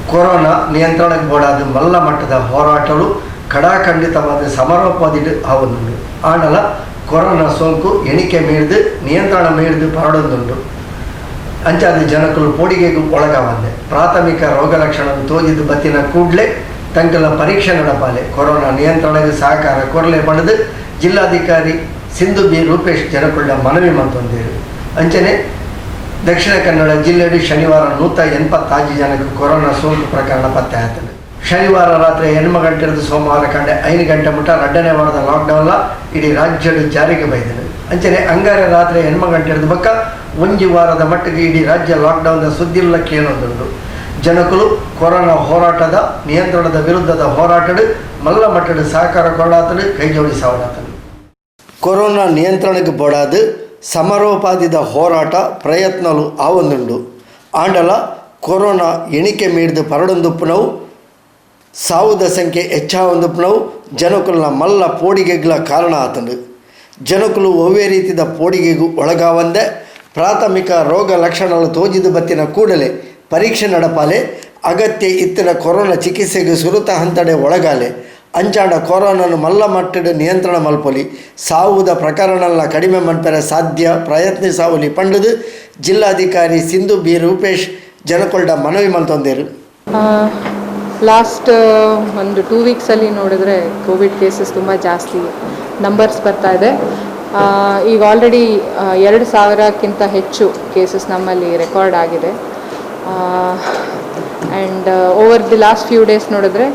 Corona ನಿಯಂತ್ರಣಕ್ಕೆ ಬೋಡಾದ ಮಲ್ಲ ಮಟ್ಟದ ಹೋರಾಟಗಳು ಕಡಾಖಂಡಿತವಾದ ಸಮರೋಪಾದಿಡು ಆವೊಂದುಂಡು ಆಂಡಲ ಕೊರೋನಾ ಸೋಂಕು ಎಣಿಕೆ ಮೀರಿದು ನಿಯಂತ್ರಣ ಮೀರಿದು ಪರಡೊಂದುಂಡು ಅಂಚಾದ ಜನಕಲು ಪೋಡಿಗೆಗೂ ಒಳಗಾವಂದೆ ಪ್ರಾಥಮಿಕ ರೋಗ ಲಕ್ಷಣ ತೋಜಿದ್ದು ಬತ್ತಿನ ಕೂಡಲೇ ತಂಕಲ ಪರೀಕ್ಷೆ ನಡಪಾಲೆ ಕೊರೋನಾ ನಿಯಂತ್ರಣಕ್ಕೆ ಸಹಕಾರ ಕೊರಲೆ ಪಡೆದು ಜಿಲ್ಲಾಧಿಕಾರಿ ಸಿಂಧು ಬಿ ರೂಪೇಶ್ ಜನಕುಳ್ಳ ಮನವಿ ಮಂತೊಂದಿರು ಅಂಚನೆ ದಕ್ಷಿಣ ಕನ್ನಡ ಜಿಲ್ಲೆಯಲ್ಲಿ ಶನಿವಾರ 186 ಜನಕ್ಕೆ ಕೊರೋನಾ ಸೋಂಕು ಪ್ರಕರಣ ಪತ್ತೆ ಆಯ್ತದೆ. ಶನಿವಾರ ರಾತ್ರಿ 8 ಗಂಟೆಯಿಂದ ಸೋಮವಾರ ಕಂಡೆ 5 ಗಂಟೆ ಮುಟ್ಟ 2ನೇ ವಾರದ ಲಾಕ್ಡೌನ್ ಇಡೀ ರಾಜ್ಯದ ಜಾರಿಗೆ ಬೈದಿದೆ. ಅಂಚನೆ ಅಂಗಾರೆ ರಾತ್ರಿ 8 ಗಂಟೆ ಬಕ್ಕ 1 ವಾರದ ಮಟ್ಟಿಗೆ ಇಡೀ ರಾಜ್ಯ ಲಾಕ್ಡೌನ್ ಸುದ್ದಿಲ್ಲ ಕೇಳೋದುಂಟು. ಜನಕಲು ಕೊರೋನಾ ಹೋರಾಟದ ನಿಯಂತ್ರಣದ ವಿರುದ್ಧದ ಹೋರಾಟದ ಮಲ್ಲ ಮಟ್ಟದ ಸಹಕಾರ ಕೊಡಾತಲು ಕೈ ಜೋಡಿಸಾವಡಾತಲು ಕೊರೋನಾ ನಿಯಂತ್ರಣಕ್ಕೆ ಬೋಡಾದು ಸಮರೋಪಾದಿದ ಹೋರಾಟ ಪ್ರಯತ್ನಲು ಆವೊಂದುಂಡು ಆಂಡಲ ಕೊರೋನಾ ಎಣಿಕೆ ಮೀರಿದು ಪರಡೊಂದುಪ್ಪುನವು ಸಾವುದ ಸಂಖ್ಯೆ ಹೆಚ್ಚಾವೊಂದುಪ್ಪುನವು ಜನಕುಲ್ನ ಮಲ್ಲ ಪೋಡಿಗೆಗಳ ಕಾರಣ ಆತಂಡು ಜನಕುಲು ಒವ್ವೇ ರೀತಿದ ಪೋಡಿಗೆಗೂ ಒಳಗಾವಂದೆ ಪ್ರಾಥಮಿಕ ರೋಗ ಲಕ್ಷಣಗಳು ತೋಜಿದು ಬತ್ತಿನ ಕೂಡಲೇ ಪರೀಕ್ಷೆ ನಡಪಾಲೆ ಅಗತ್ಯ ಇತ್ತಿನ ಕೊರೋನಾ ಚಿಕಿತ್ಸೆಗೆ ಸುರುತ ಹಂತಡೆ ಒಳಗಾಲೆ ಅಂಚಾಂಡ ಕೊರೋನಾನು ಮಲ್ಲ ಮಟ್ಟದ ನಿಯಂತ್ರಣ ಮಲ್ಪೊಲಿ ಸಾವುದ ಪ್ರಕರಣಗಳ ಕಡಿಮೆ ಮನ್ಪೆರೆ ಸಾಧ್ಯ ಪ್ರಯತ್ನಿಸಾವಲಿ ಪಂಡದು ಜಿಲ್ಲಾಧಿಕಾರಿ ಸಿಂಧು ಬಿ ರೂಪೇಶ್ ಜನಕೊಳ್ಡ ಮನವಿ ಮಲ್ತೊಂದೇರು. ಲಾಸ್ಟ್ ಒಂದು 2 ವೀಕ್ಸಲ್ಲಿ ನೋಡಿದ್ರೆ ಕೋವಿಡ್ ಕೇಸಸ್ ತುಂಬ ಜಾಸ್ತಿ ನಂಬರ್ಸ್ ಬರ್ತಾ ಇದೆ. ಈಗ ಆಲ್ರೆಡಿ 2,000ಕ್ಕಿಂತ ಹೆಚ್ಚು ಕೇಸಸ್ ನಮ್ಮಲ್ಲಿ ರೆಕಾರ್ಡ್ ಆಗಿದೆ. And over the last few days ನೋಡಿದ್ರೆ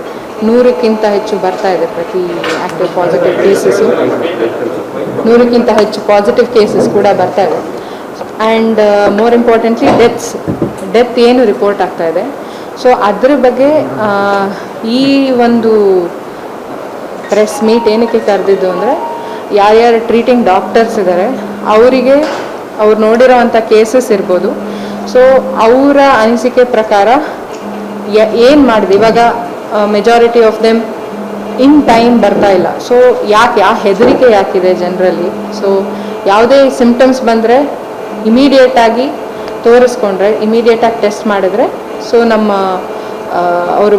100ಕ್ಕಿಂತ ಹೆಚ್ಚು ಬರ್ತಾ ಇದೆ ಪ್ರತಿ ಆ್ಯಕ್ಟಿವ್ ಪಾಸಿಟಿವ್ ಕೇಸಸ್ಸು. 100ಕ್ಕಿಂತ ಹೆಚ್ಚು ಪಾಸಿಟಿವ್ ಕೇಸಸ್ ಕೂಡ ಬರ್ತಾ ಇದೆ. ಆ್ಯಂಡ್ ಮೋರ್ ಇಂಪಾರ್ಟೆಂಟ್ಲಿ ಡೆತ್ ಏನು ರಿಪೋರ್ಟ್ ಆಗ್ತಾ ಇದೆ. ಸೊ ಅದ್ರ ಬಗ್ಗೆ ಈ ಒಂದು ಪ್ರೆಸ್ ಮೀಟ್ ಏನಕ್ಕೆ ಕರೆದಿದ್ದು ಅಂದರೆ ಯಾರ್ಯಾರು ಟ್ರೀಟಿಂಗ್ ಡಾಕ್ಟರ್ಸ್ ಇದ್ದಾರೆ ಅವರಿಗೆ ಅವ್ರು ನೋಡಿರೋವಂಥ ಕೇಸಸ್ ಇರ್ಬೋದು. ಸೊ ಅವರ ಅನಿಸಿಕೆ ಪ್ರಕಾರ ಏನು ಮಾಡಿದೆ ಇವಾಗ majority of them in time ಬರ್ತಾ ಇಲ್ಲ. ಸೊ ಹೆದರಿಕೆ ಯಾಕಿದೆ ಜನರಲ್ಲಿ. ಸೊ ಯಾವುದೇ ಸಿಂಪ್ಟಮ್ಸ್ ಬಂದರೆ ಇಮಿಡಿಯೇಟಾಗಿ ತೋರಿಸ್ಕೊಂಡ್ರೆ ಇಮಿಡಿಯೇಟಾಗಿ ಟೆಸ್ಟ್ ಮಾಡಿದ್ರೆ ಸೊ ನಮ್ಮ ಅವರು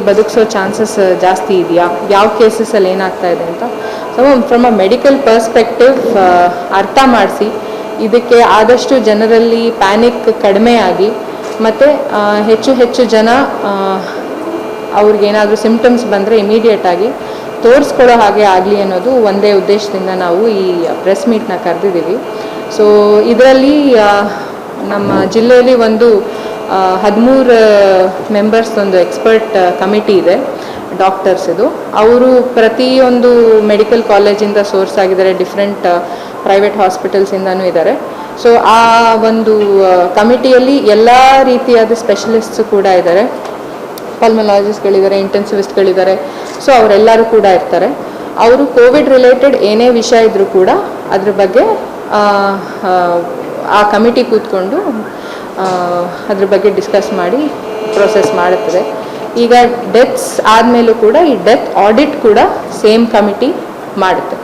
ಬದುಕಿಸೋ ಚಾನ್ಸಸ್ ಜಾಸ್ತಿ ಇದೆಯಾ, ಯಾವ ಕೇಸಸಲ್ಲಿ ಏನಾಗ್ತಾ ಇದೆ ಅಂತ so from a medical perspective ಅರ್ಥ ಮಾಡಿಸಿ ಇದಕ್ಕೆ ಆದಷ್ಟು ಜನರಲ್ಲಿ ಪ್ಯಾನಿಕ್ ಕಡಿಮೆ ಆಗಿ ಮತ್ತು ಹೆಚ್ಚು ಜನ ಅವ್ರಿಗೇನಾದರೂ ಸಿಂಪ್ಟಮ್ಸ್ ಬಂದರೆ ಇಮಿಡಿಯೇಟಾಗಿ ತೋರಿಸ್ಕೊಳ್ಳೋ ಹಾಗೆ ಆಗಲಿ ಅನ್ನೋದು ಒಂದೇ ಉದ್ದೇಶದಿಂದ ನಾವು ಈ ಪ್ರೆಸ್ ಮೀಟ್ನ ಕರೆದಿದ್ದೀವಿ. ಸೊ ಇದರಲ್ಲಿ ನಮ್ಮ ಜಿಲ್ಲೆಯಲ್ಲಿ ಒಂದು 13 ಮೆಂಬರ್ಸ್ ಒಂದು ಎಕ್ಸ್ಪರ್ಟ್ ಕಮಿಟಿ ಇದೆ ಡಾಕ್ಟರ್ಸ್. ಇದು ಅವರು ಪ್ರತಿಯೊಂದು ಮೆಡಿಕಲ್ ಕಾಲೇಜಿಂದ ಸೋರ್ಸ್ ಆಗಿದ್ದಾರೆ, ಡಿಫ್ರೆಂಟ್ ಪ್ರೈವೇಟ್ ಹಾಸ್ಪಿಟಲ್ಸಿಂದನೂ ಇದ್ದಾರೆ. ಸೊ ಆ ಒಂದು ಕಮಿಟಿಯಲ್ಲಿ ಎಲ್ಲ ರೀತಿಯಾದ ಸ್ಪೆಷಲಿಸ್ಟ್ಸು ಕೂಡ ಇದ್ದಾರೆ, ಪಲ್ಮನಾಲಜಿಸ್ಟ್ಗಳಿದ್ದಾರೆ, ಇಂಟೆನ್ಸಿವಿಸ್ಟ್ಗಳಿದ್ದಾರೆ. ಸೊ ಅವರೆಲ್ಲರೂ ಕೂಡ ಇರ್ತಾರೆ. ಅವರು ಕೋವಿಡ್ ರಿಲೇಟೆಡ್ ಏನೇ ವಿಷಯ ಇದ್ದರೂ ಕೂಡ ಅದ್ರ ಬಗ್ಗೆ ಆ ಕಮಿಟಿ ಕೂತ್ಕೊಂಡು ಅದ್ರ ಬಗ್ಗೆ ಡಿಸ್ಕಸ್ ಮಾಡಿ ಪ್ರೊಸೆಸ್ ಮಾಡುತ್ತದೆ. ಈಗ ಡೆತ್ಸ್ ಆದಮೇಲೂ ಕೂಡ ಈ ಡೆತ್ ಆಡಿಟ್ ಕೂಡ ಸೇಮ್ ಕಮಿಟಿ ಮಾಡುತ್ತೆ.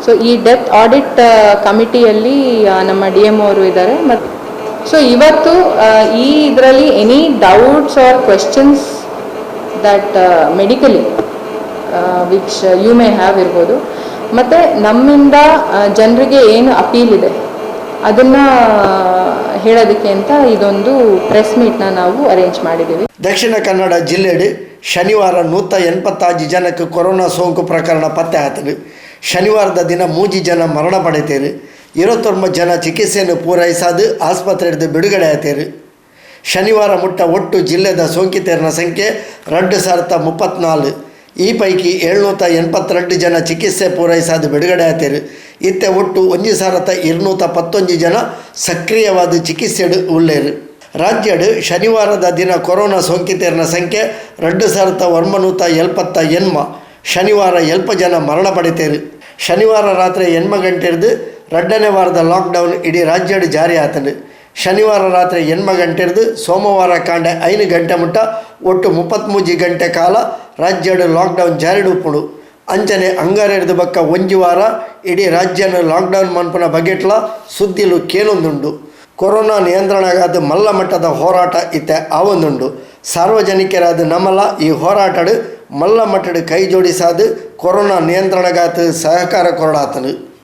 ಸೊ ಈ ಡೆತ್ ಆಡಿಟ್ ಕಮಿಟಿಯಲ್ಲಿ ನಮ್ಮ DMO ಅವರು ಇದ್ದಾರೆ. ಮತ್ತು ಸೊ ಇವತ್ತು ಈ ಇದರಲ್ಲಿ any doubts or questions that medically which you may have ಇರ್ಬೋದು. ಮತ್ತು ನಮ್ಮಿಂದ ಜನರಿಗೆ ಏನು ಅಪೀಲ್ ಇದೆ ಅದನ್ನು ಹೇಳೋದಕ್ಕೆ ಅಂತ ಇದೊಂದು ಪ್ರೆಸ್ ಮೀಟ್ನ ನಾವು ಅರೇಂಜ್ ಮಾಡಿದ್ದೀವಿ. ದಕ್ಷಿಣ ಕನ್ನಡ ಜಿಲ್ಲೆಯಲ್ಲಿ ಶನಿವಾರ 186 ಜನಕ್ಕೆ ಕೊರೋನಾ ಸೋಂಕು ಪ್ರಕರಣ ಪತ್ತೆ ಆಯ್ತದೆ. ಶನಿವಾರದ ದಿನ 3 ಜನ ಮರಣ ಪಡೆತೇರು. 29 ಜನ ಚಿಕಿತ್ಸೆಯನ್ನು ಪೂರೈಸಾದು ಆಸ್ಪತ್ರೆ ಹಿಡಿದು ಬಿಡುಗಡೆ ಆಯ್ತೇರು. ಶನಿವಾರ ಮುಟ್ಟ ಒಟ್ಟು ಜಿಲ್ಲೆದ ಸೋಂಕಿತರನ ಸಂಖ್ಯೆ 2034. ಈ ಪೈಕಿ 782 ಜನ ಚಿಕಿತ್ಸೆ ಪೂರೈಸಾದು ಬಿಡುಗಡೆ ಆಯ್ತೇರು. ಇತ್ತೆ ಒಟ್ಟು 1211 ಜನ ಸಕ್ರಿಯವಾದ ಚಿಕಿತ್ಸೆ ಉಳ್ಳೇರು. ರಾಜ್ಯಡು ಶನಿವಾರದ ದಿನ ಕೊರೋನಾ ಸೋಂಕಿತರನ ಸಂಖ್ಯೆ 2978. ಶನಿವಾರ 7 ಜನ ಮರಣ ಪಡೆತೇರು. ಶನಿವಾರ ರಾತ್ರಿ 8 ಗಂಟೆ ಹಿಡಿದು 2ನೇ ವಾರದ ಲಾಕ್ಡೌನ್ ಇಡೀ ರಾಜ್ಯಡು ಜಾರಿ ಆತನು. ಶನಿವಾರ ರಾತ್ರಿ 8 ಗಂಟೆ ಹಿಡಿದು ಸೋಮವಾರ ಕಾಂಡೆ 5 ಗಂಟೆ ಮುಟ್ಟ ಒಟ್ಟು 33 ಗಂಟೆ ಕಾಲ ರಾಜ್ಯಡು ಲಾಕ್ಡೌನ್ ಜಾರಿಡುಪ್ಪುಡು. ಅಂಚನೆ ಅಂಗಾರ ಹಿಡಿದು ಬಕ್ಕ 1 ವಾರ ಇಡೀ ರಾಜ್ಯನ ಲಾಕ್ಡೌನ್ ಮನ್ಪುನ ಬಗೆಟ್ಲ ಸುದ್ದಿಲು ಕೇಳೊಂದುಂಡು. ಕೊರೋನಾ ನಿಯಂತ್ರಣಗಾದ ಮಲ್ಲ ಮಟ್ಟದ ಹೋರಾಟ ಇತ್ತೆ ಆವೊಂದುಂಡು. ಸಾರ್ವಜನಿಕರಾದ ನಮ್ಮಲ್ಲ ಈ ಹೋರಾಟಡು ಮಲ್ಲ ಮಟ್ಟಡು ಕೈ ಜೋಡಿಸಾದು ಕೊರೋನಾ ನಿಯಂತ್ರಣಗಾತ ಸಹಕಾರ ಕೊರಡಾತನು.